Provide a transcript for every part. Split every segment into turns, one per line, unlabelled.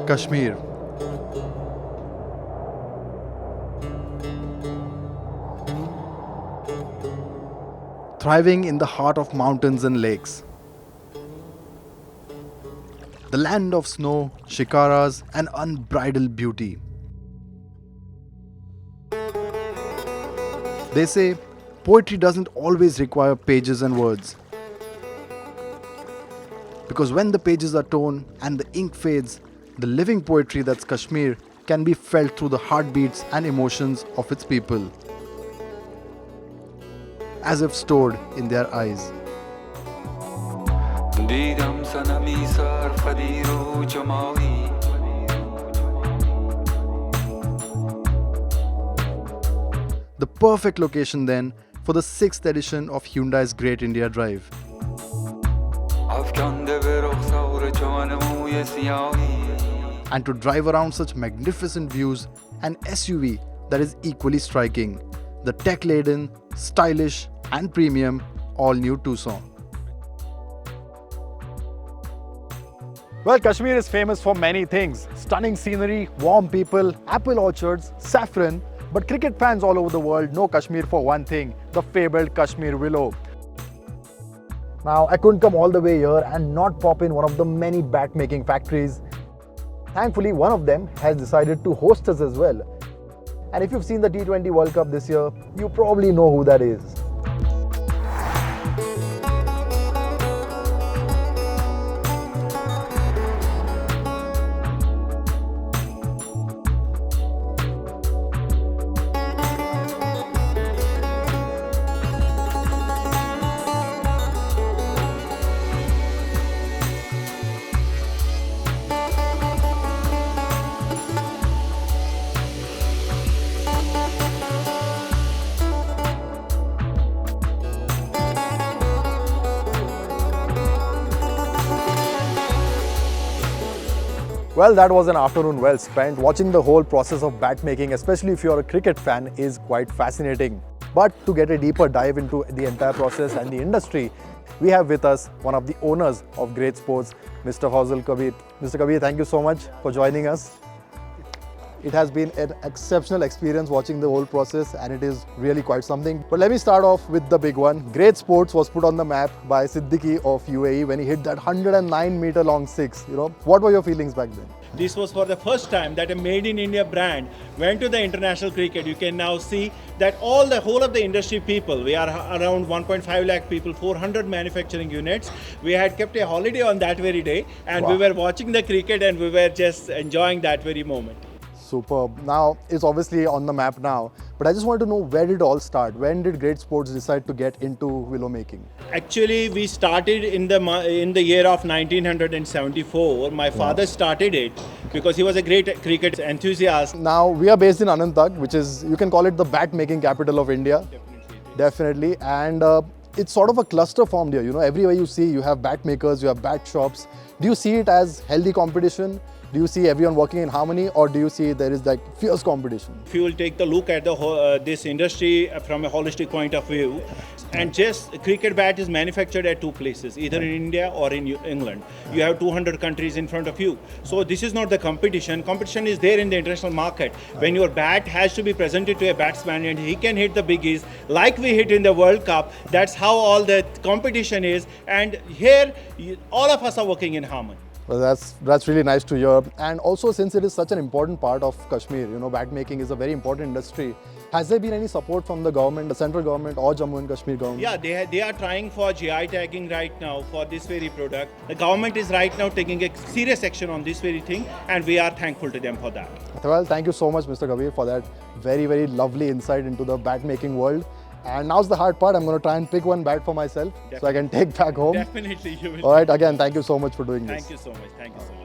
Kashmir. Thriving in the heart of mountains and lakes. The land of snow, shikaras, and unbridled beauty. They say poetry doesn't always require pages and words. Because when the pages are torn and the ink fades, the living poetry that's Kashmir can be felt through the heartbeats and emotions of its people, as if stored in their eyes. The perfect location then for the 6th edition of Hyundai's Great India Drive. And to drive around such magnificent views, an SUV that is equally striking, the tech-laden, stylish and premium all-new Tucson.
Well, Kashmir is famous for many things. Stunning scenery, warm people, apple orchards, saffron. But cricket fans all over the world know Kashmir for one thing, the fabled Kashmir willow. Now, I couldn't come all the way here and not pop in one of the many bat-making factories. Thankfully, one of them has decided to host us as well. And if you've seen the T20 World Cup this year, you probably know who that is. Well, that was an afternoon well spent. Watching the whole process of bat making, especially if you're a cricket fan, is quite fascinating. But to get a deeper dive into the entire process and the industry, we have with us one of the owners of Great Sports, Mr. Faisal Kabir. Mr. Kabir, thank you so much for joining us. It has been an exceptional experience watching the whole process, and it is really quite something. But let me start off with the big one. Great Sports was put on the map by Siddiqui of UAE when he hit that 109-meter long six. What were your feelings back then?
This was for the first time that a made in India brand went to the international cricket. You can now see that the whole of the industry people, we are around 1.5 lakh people, 400 manufacturing units. We had kept a holiday on that very day, and we were watching the cricket and we were just enjoying that very moment.
Superb. Now, it's obviously on the map now, but I just want to know, where did it all start? When did Great Sports decide to get into willow making?
Actually, we started in the year of 1974. My father started it because he was a great cricket enthusiast.
Now, we are based in Anantnag, which is, you can call it the bat making capital of India. Definitely. And it's sort of a cluster formed here. Everywhere you see, you have bat makers, you have bat shops. Do you see it as healthy competition? Do you see everyone working in harmony, or do you see there is like fierce competition?
If you will take the look at this industry from a holistic point of view, and just cricket bat is manufactured at two places, either in India or in England. You have 200 countries in front of you. So this is not the competition. Competition is there in the international market. When your bat has to be presented to a batsman and he can hit the biggies like we hit in the World Cup, that's how all the competition is. And here, all of us are working in harmony.
Well, that's really nice to hear. And also, since it is such an important part of Kashmir, bat making is a very important industry. Has there been any support from the government, the central government or Jammu and Kashmir government?
Yeah, they are trying for GI tagging right now for this very product. The government is right now taking a serious action on this very thing, and we are thankful to them for that.
Well, thank you so much, Mr. Kabir, for that very, very lovely insight into the bat making world. And now's the hard part. I'm going to try and pick one bat for myself so I can take back home.
Definitely, you will.
All right, again, thank you so much for doing this.
Thank you so much. Thank you so much.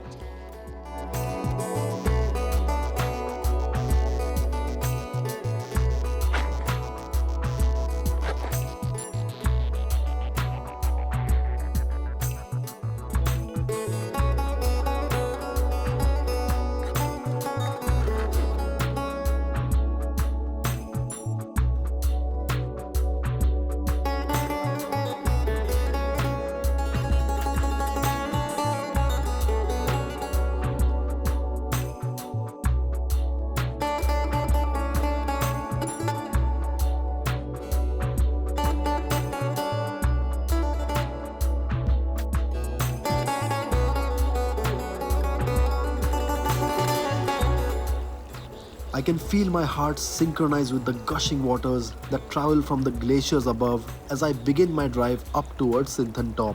I can feel my heart synchronize with the gushing waters that travel from the glaciers above as I begin my drive up towards Sinthan Top.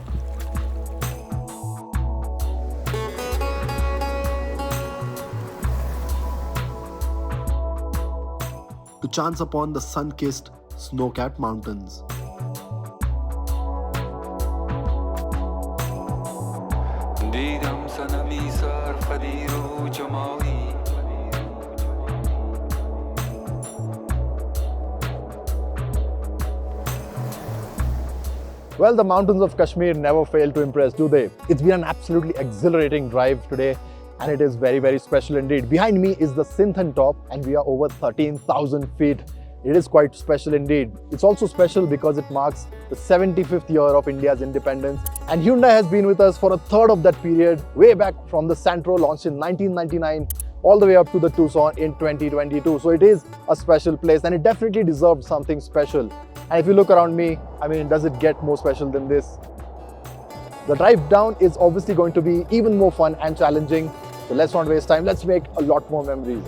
To chance upon the sun-kissed, snow-capped mountains.
دیدم صنمی سرفدی رو جمالی
Well, the mountains of Kashmir never fail to impress, do they? It's been an absolutely exhilarating drive today, and it is very, very special indeed. Behind me is the Sinthan Top, and we are over 13,000 feet. It is quite special indeed. It's also special because it marks the 75th year of India's independence, and Hyundai has been with us for a third of that period, way back from the Santro launched in 1999 all the way up to the Tucson in 2022. So it is a special place, and it definitely deserves something special. And if you look around me, I mean, does it get more special than this? The drive down is obviously going to be even more fun and challenging. So let's not waste time. Let's make a lot more memories.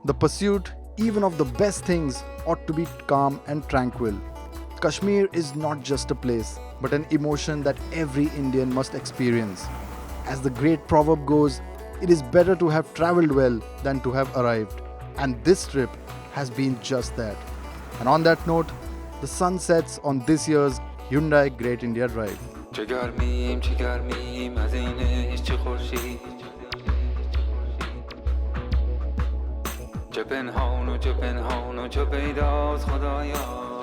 The pursuit, even of the best things, ought to be calm and tranquil. Kashmir is not just a place, but an emotion that every Indian must experience. As the great proverb goes, it is better to have travelled well than to have arrived. And this trip has been just that. And on that note, the sun sets on this year's Hyundai Great India Drive.
چه گرمیم از این عشق خورشید چه پنهان و چه پیداست خدایا